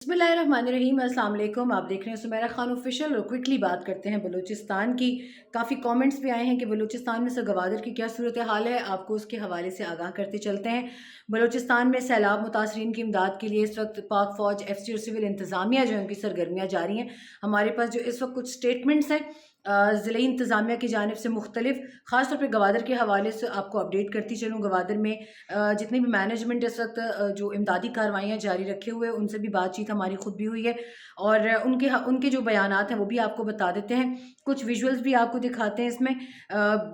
बिस्मिल्लाहिर्रहमानिर्रहीम। अस्सलाम वालेकुम। आप देख रहे हैं सुमेरा खान ऑफिशियल और क्विकली बात करते हैं बलूचिस्तान की। काफ़ी कमेंट्स भी आए हैं कि बलूचिस्तान में सर गवादर की क्या सूरत हाल है, आपको उसके हवाले से आगाह करते चलते हैं। बलूचिस्तान में सैलाब मुतासरीन की इमदाद के लिए इस वक्त पाक फ़ौज, एफसी और सिविल इंतज़ामिया जो है उनकी सरगर्मियाँ जारी हैं। हमारे पास जो इस वक्त कुछ स्टेटमेंट्स हैं ज़िले इंतज़ामिया की जानिब से मुख्तलिफ, ख़ास तौर पे गवादर के हवाले से आपको अपडेट करती चलूँ। गवादर में जितनी भी मैनेजमेंट इस वक्त जो इमदादी कार्रवाइयाँ जारी रखे हुए हैं उनसे भी बातचीत हमारी खुद भी हुई है और उनके जो बयानात हैं वो भी आपको बता देते हैं। कुछ विजुअल्स भी आपको दिखाते हैं इसमें।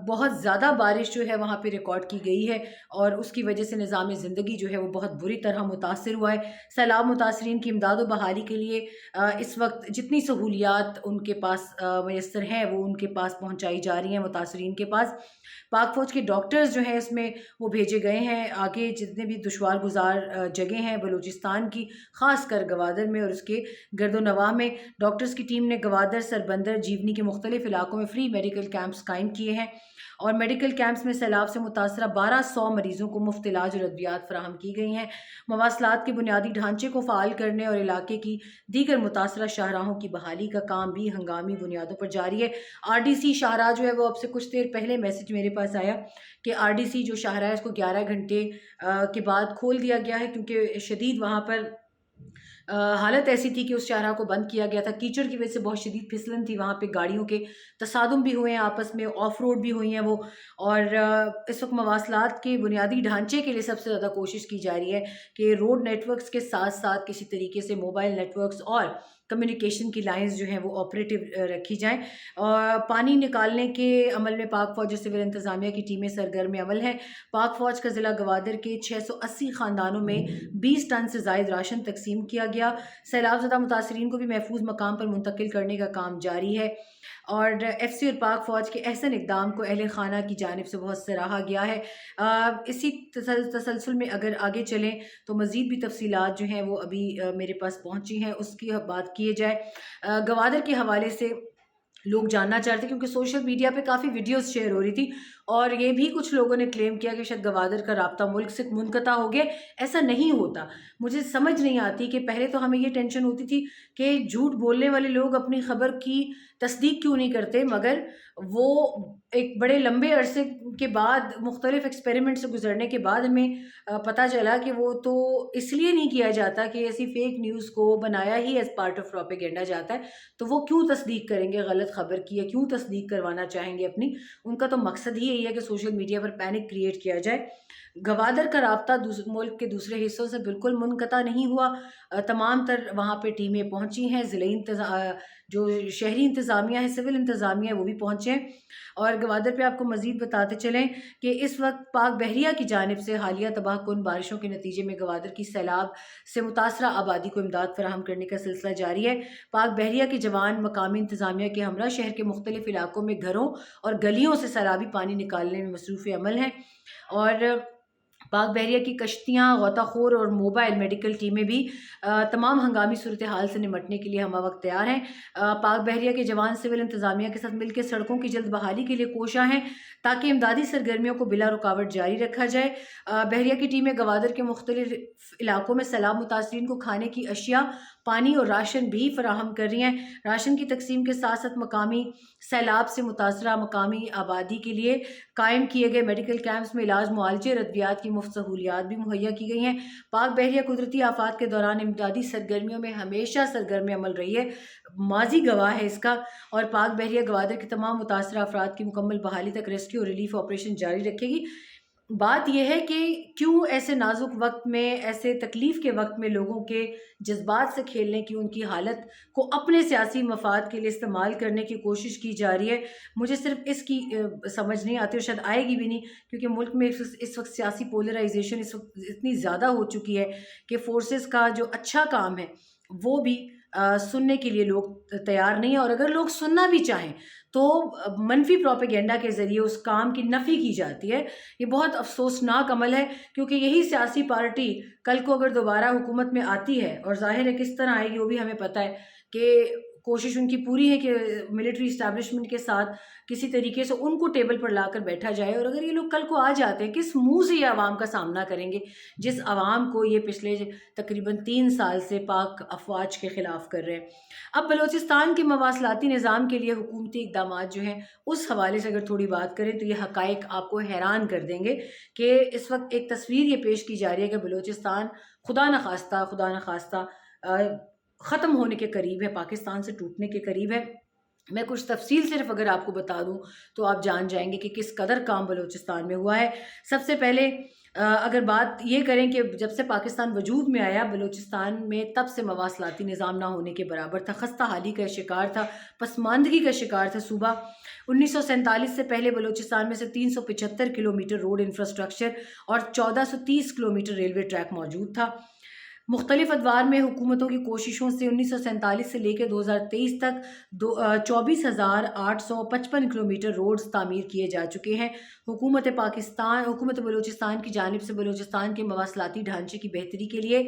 बहुत ज़्यादा बारिश जो है वहाँ पे रिकॉर्ड की गई है और उसकी वजह से निज़ाम ज़िंदगी जो है वो बहुत बुरी तरह मुतासर हुआ है। सैलाब मुतासरीन की इमदाद व बहाली के लिए इस वक्त जितनी सहूलियात उनके पास मैसर हैं वो उनके पास पहुँचाई जा रही हैं मुतासरीन के पास। पाक फ़ौज के डॉक्टर्स जो हैं इसमें वो भेजे गए हैं। आगे जितने भी दुश्वार गुजार जगह हैं बलूचिस्तान की, ख़ास कर गवादर में और उसके गर्दोनवाह में, डॉक्टर्स की टीम ने गवादर, सरबंदर, जीवनी के मुख्तलिफ इलाकों में फ्री मेडिकल कैंप्स कायम किए हैं और मेडिकल कैंप्स में सैलाब से मुतासरा 1200 मरीज़ों को मुफ्त इलाज और अद्वियात फराहम की गई हैं। मवासलात के बुनियादी ढांचे को फ़ाल करने और इलाके की दीगर मुतासरा शाहराहों की बहाली का काम भी हंगामी बुनियादों पर जारी है। RDC शाहराह जो है वो अब से कुछ देर पहले मैसेज मेरे पास आया कि RDC जो शाहराह है इसको 11 घंटे के बाद खोल दिया गया है, क्योंकि शदीद वहाँ पर हालत ऐसी थी कि उस शाहराह को बंद किया गया था। कीचड़ की वजह से बहुत शदीद फिसलन थी, वहाँ पे गाड़ियों के तसादुम भी हुए हैं आपस में, ऑफ रोड भी हुई हैं वो। और इस वक्त मवासलात के बुनियादी ढांचे के लिए सबसे ज़्यादा कोशिश की जा रही है कि रोड नेटवर्क्स के साथ साथ किसी तरीके से मोबाइल नेटवर्क्स और कम्युनिकेशन की लाइंस जो हैं वो ऑपरेटिव रखी जाएं। और पानी निकालने के अमल में पाक फ़ौज और सिविल इंतज़ामिया की टीमें सरगर्म अमल हैं। पाक फ़ौज का ज़िला गवादर के 680 ख़ानदानों में 20 टन से ज़ायद राशन तकसीम किया गया। सैलाब ज़दा मुतासरीन को भी महफूज मकाम पर मुंतकिल करने का काम जारी है और एफसी और पाक फ़ौज के अहसन इक़दाम को अहले खाना की जानिब से बहुत सराहा गया है। इसी तसलसल में अगर आगे चलें तो मज़ीद भी तफसीलात जो हैं वो अभी मेरे पास पहुँची हैं, उसकी बात किए जाए। गवादर के हवाले से लोग जानना चाह रहे थे क्योंकि सोशल मीडिया पे काफ़ी वीडियोस शेयर हो रही थी और ये भी कुछ लोगों ने क्लेम किया कि शायद गवादर का राब्ता मुल्क से मुनक़ता हो गया। ऐसा नहीं होता। मुझे समझ नहीं आती कि पहले तो हमें ये टेंशन होती थी कि झूठ बोलने वाले लोग अपनी ख़बर की तस्दीक क्यों नहीं करते, मगर वो एक बड़े लंबे अरसे के बाद मुख्तलिफ एक्सपेरिमेंट से गुजरने के बाद हमें पता चला कि वो तो इसलिए नहीं किया जाता कि ऐसी फेक न्यूज़ को बनाया ही एज़ पार्ट ऑफ प्रोपेगेंडा जाता है, तो वो क्यों तस्दीक करेंगे गलत ख़बर की, या क्यों तस्दीक करवाना चाहेंगे अपनी। उनका तो मकसद ही यही है कि सोशल मीडिया पर पैनिक क्रिएट किया जाए। गवादर का राब्ता मुल्क के दूसरे हिस्सों से बिल्कुल मुनक़ता नहीं हुआ। तमाम तर वहाँ पे टीमें पहुँची हैं। जो शहरी इंतज़ामिया है, सिविल इंतज़ामिया है, वो भी पहुँचे हैं। और गवादर पे आपको मज़ीद बताते चलें कि इस वक्त पाक बहरिया की जानिब से हालिया तबाहकुन बारिशों के नतीजे में गवादर की सैलाब से मुतासरा आबादी को इमदाद फराहम करने का सिलसिला जारी है। पाक बहरिया के जवान मकामी इंतज़ामिया के हमरा शहर के मुख्तलिफ इलाकों में घरों और गलियों से सैलाबी पानी निकालने में मसरूफ़ अमल हैं और पाक बहरिया की कश्तियाँ, गौताखोर और मोबाइल मेडिकल टीमें भी तमाम हंगामी सूरत हाल से निमटने के लिए हम वक्त तैयार हैं। पाक बहरिया के जवान सिविल इंतज़ामिया के साथ मिलकर सड़कों की जल्द बहाली के लिए कोशां हैं ताकि इमदादी सरगर्मियों को बिला रुकावट जारी रखा जाए। बहरिया की टीमें गवादर के मुख्तलिफ इलाकों में सैलाब मुतासरीन को खाने की अशिया, पानी और राशन भी फराहम कर रही हैं। राशन की तकसीम के साथ साथ मकामी सैलाब से मुतासरा मकामी आबादी के लिए कायम किए गए मेडिकल कैंप्स में इलाज, मुआलजे और अद्वियात की मुफ्त सहूलियात भी मुहैया की गई हैं। पाक बहरिया कुदरती आफात के दौरान इमदादी सरगर्मियों में हमेशा सरगर्म अमल रही है, माजी गवाह है इसका। और पाक बहरिया गवादर के तमाम मुतासरा अफराद की मुकम्मल बहाली तक रेस्क्यू और रिलीफ ऑपरेशन जारी रखेगी। बात यह है कि क्यों ऐसे नाजुक वक्त में, ऐसे तकलीफ़ के वक्त में लोगों के जज्बात से खेलने की, उनकी हालत को अपने सियासी मफाद के लिए इस्तेमाल करने की कोशिश की जा रही है। मुझे सिर्फ इसकी समझ नहीं आती और शायद आएगी भी नहीं, क्योंकि मुल्क में इस वक्त सियासी पोलराइजेशन इस वक्त इतनी ज़्यादा हो चुकी है कि फोर्सेस का जो अच्छा काम है वो भी सुनने के लिए लोग तैयार नहीं है। और अगर लोग सुनना भी चाहें तो मनफी प्रोपेगेंडा के ज़रिए उस काम की नफ़ी की जाती है। ये बहुत अफसोसनाक अमल है, क्योंकि यही सियासी पार्टी कल को अगर दोबारा हुकूमत में आती है, और ज़ाहिर है किस तरह आएगी वो भी हमें पता है कि کوشش ان کی پوری ہے کہ ملٹری اسٹیبلشمنٹ کے ساتھ کسی طریقے سے ان کو ٹیبل پر لا کر بیٹھا جائے. اور اگر یہ لوگ کل کو آ جاتے ہیں کس منہ سے یہ عوام کا سامنا کریں گے جس عوام کو یہ پچھلے تقریباً 3 سال سے پاک افواج کے خلاف کر رہے ہیں. اب بلوچستان کے مواصلاتی نظام کے لیے حکومتی اقدامات جو ہیں اس حوالے سے اگر تھوڑی بات کریں تو یہ حقائق آپ کو حیران کر دیں گے کہ اس وقت ایک تصویر یہ پیش کی جا رہی ہے کہ بلوچستان خدا نخواستہ ختم ہونے کے قریب ہے، پاکستان سے ٹوٹنے کے قریب ہے. میں کچھ تفصیل صرف اگر آپ کو بتا دوں تو آپ جان جائیں گے کہ کس قدر کام بلوچستان میں ہوا ہے. سب سے پہلے اگر بات یہ کریں کہ جب سے پاکستان وجود میں آیا بلوچستان میں تب سے مواصلاتی نظام نہ ہونے کے برابر تھا، خستہ حالی کا شکار تھا، پسماندگی کا شکار تھا صوبہ. 1947 سے پہلے بلوچستان میں سے 375 کلومیٹر روڈ انفراسٹرکچر اور 1430 کلومیٹر ریلوے ٹریک موجود تھا. مختلف ادوار میں حکومتوں کی کوششوں سے 1947 سے لے کے 2023 تک 24,855 کلومیٹر روڈز تعمیر کیے جا چکے ہیں. حکومت بلوچستان کی جانب سے بلوچستان کے مواصلاتی ڈھانچے کی بہتری کے لیے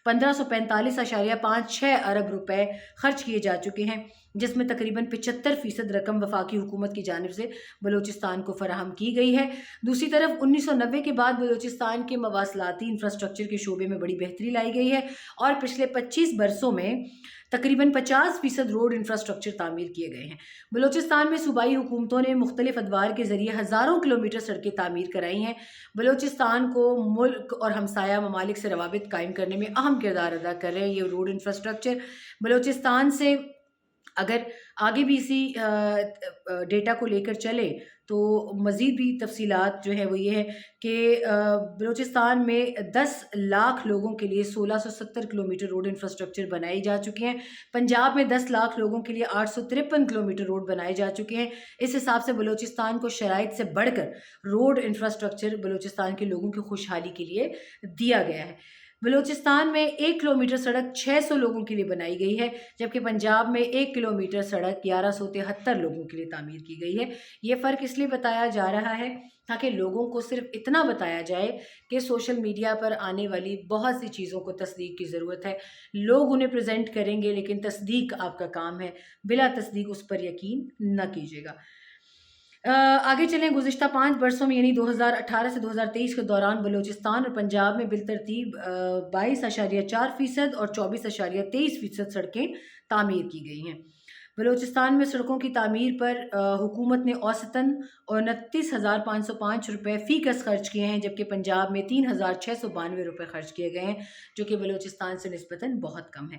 1545.56 ارب روپے خرچ کیے جا چکے ہیں، جس میں تقریباً 75% رقم وفاقی حکومت کی جانب سے بلوچستان کو فراہم کی گئی ہے. دوسری طرف 1990 کے بعد بلوچستان کے مواصلاتی انفراسٹرکچر کے شعبے میں بڑی بہتری لائی گئی ہے اور پچھلے 25 برسوں میں تقریباً 50% روڈ انفراسٹرکچر تعمیر کیے گئے ہیں. بلوچستان میں صوبائی حکومتوں نے مختلف ادوار کے ذریعے ہزاروں کلومیٹر سڑکیں تعمیر کرائی ہیں. بلوچستان کو ملک اور ہمسایہ ممالک سے روابط قائم کرنے میں اہم کردار ادا کر رہے ہیں یہ روڈ انفراسٹرکچر. بلوچستان سے اگر آگے بھی اسی ڈیٹا کو لے کر چلے تو مزید بھی تفصیلات جو ہے وہ یہ ہے کہ بلوچستان میں 10 لاکھ لوگوں کے لیے 1670 کلومیٹر روڈ انفراسٹرکچر بنائی جا چکے ہیں. پنجاب میں 10 لاکھ لوگوں کے لیے 853 کلومیٹر روڈ بنائے جا چکے ہیں. اس حساب سے بلوچستان کو شرائط سے بڑھ کر روڈ انفراسٹرکچر بلوچستان کے لوگوں کی خوشحالی کے لیے دیا گیا ہے. بلوچستان میں 1 کلومیٹر سڑک 600 لوگوں کے لیے بنائی گئی ہے، جبکہ پنجاب میں 1 کلومیٹر سڑک 1173 لوگوں کے لیے تعمیر کی گئی ہے. یہ فرق اس لیے بتایا جا رہا ہے تاکہ لوگوں کو صرف اتنا بتایا جائے کہ سوشل میڈیا پر آنے والی بہت سی چیزوں کو تصدیق کی ضرورت ہے. لوگ انہیں پریزنٹ کریں گے لیکن تصدیق آپ کا کام ہے، بلا تصدیق اس پر یقین نہ کیجیے گا. آگے چلیں. گزشتہ 5 برسوں میں یعنی 2018 سے 2023 کے دوران بلوچستان اور پنجاب میں بالترتیب 22.4% اور 24.23% سڑکیں تعمیر کی گئی ہیں. بلوچستان میں سڑکوں کی تعمیر پر حکومت نے اوسطاً 29,505 روپے فی کس خرچ کیے ہیں، جبکہ پنجاب میں 3,692 روپے خرچ کیے گئے ہیں، جو کہ بلوچستان سے نسبتاً بہت کم ہے.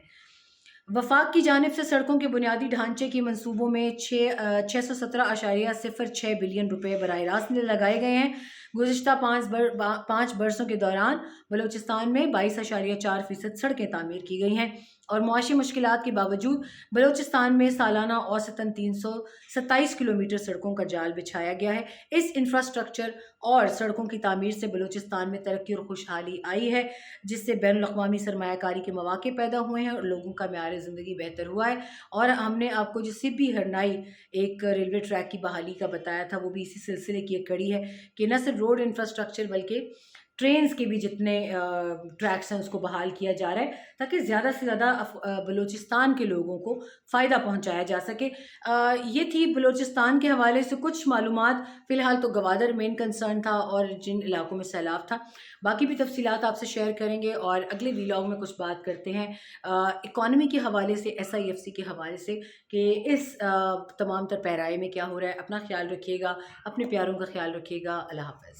وفاق کی جانب سے سڑکوں کے بنیادی ڈھانچے کی منصوبوں میں 617.06 بلین روپے براہ راست لگائے گئے ہیں. گزشتہ 5 برسوں کے دوران بلوچستان میں 22.4% سڑکیں تعمیر کی گئی ہیں اور معاشی مشکلات کے باوجود بلوچستان میں سالانہ اوسطاً 327 کلومیٹر سڑکوں کا جال بچھایا گیا ہے. اس انفراسٹرکچر اور سڑکوں کی تعمیر سے بلوچستان میں ترقی اور خوشحالی آئی ہے، جس سے بین الاقوامی سرمایہ کاری کے مواقع پیدا ہوئے ہیں اور لوگوں کا معیار زندگی بہتر ہوا ہے. اور ہم نے آپ کو جو سبی ہرنائی ایک ریلوے ٹریک کی بحالی کا بتایا تھا، وہ بھی اسی سلسلے کی ایک کڑی ہے کہ نہ صرف روڈ انفراسٹرکچر بلکہ ٹرینز کے بھی جتنے ٹریکس ہیں اس کو بحال کیا جا رہا ہے تاکہ زیادہ سے زیادہ بلوچستان کے لوگوں کو فائدہ پہنچایا جا سکے. یہ تھی بلوچستان کے حوالے سے کچھ معلومات. فی الحال تو گوادر مین کنسرن تھا اور جن علاقوں میں سیلاب تھا. باقی بھی تفصیلات آپ سے شیئر کریں گے اور اگلے ویلاگ میں کچھ بات کرتے ہیں اکانومی کے حوالے سے، SIFC کے حوالے سے کہ اس تمام تر پیرائے میں کیا ہو رہا ہے. اپنا خیال رکھیے گا، اپنے پیاروں کا خیال رکھیے گا. اللہ حافظ.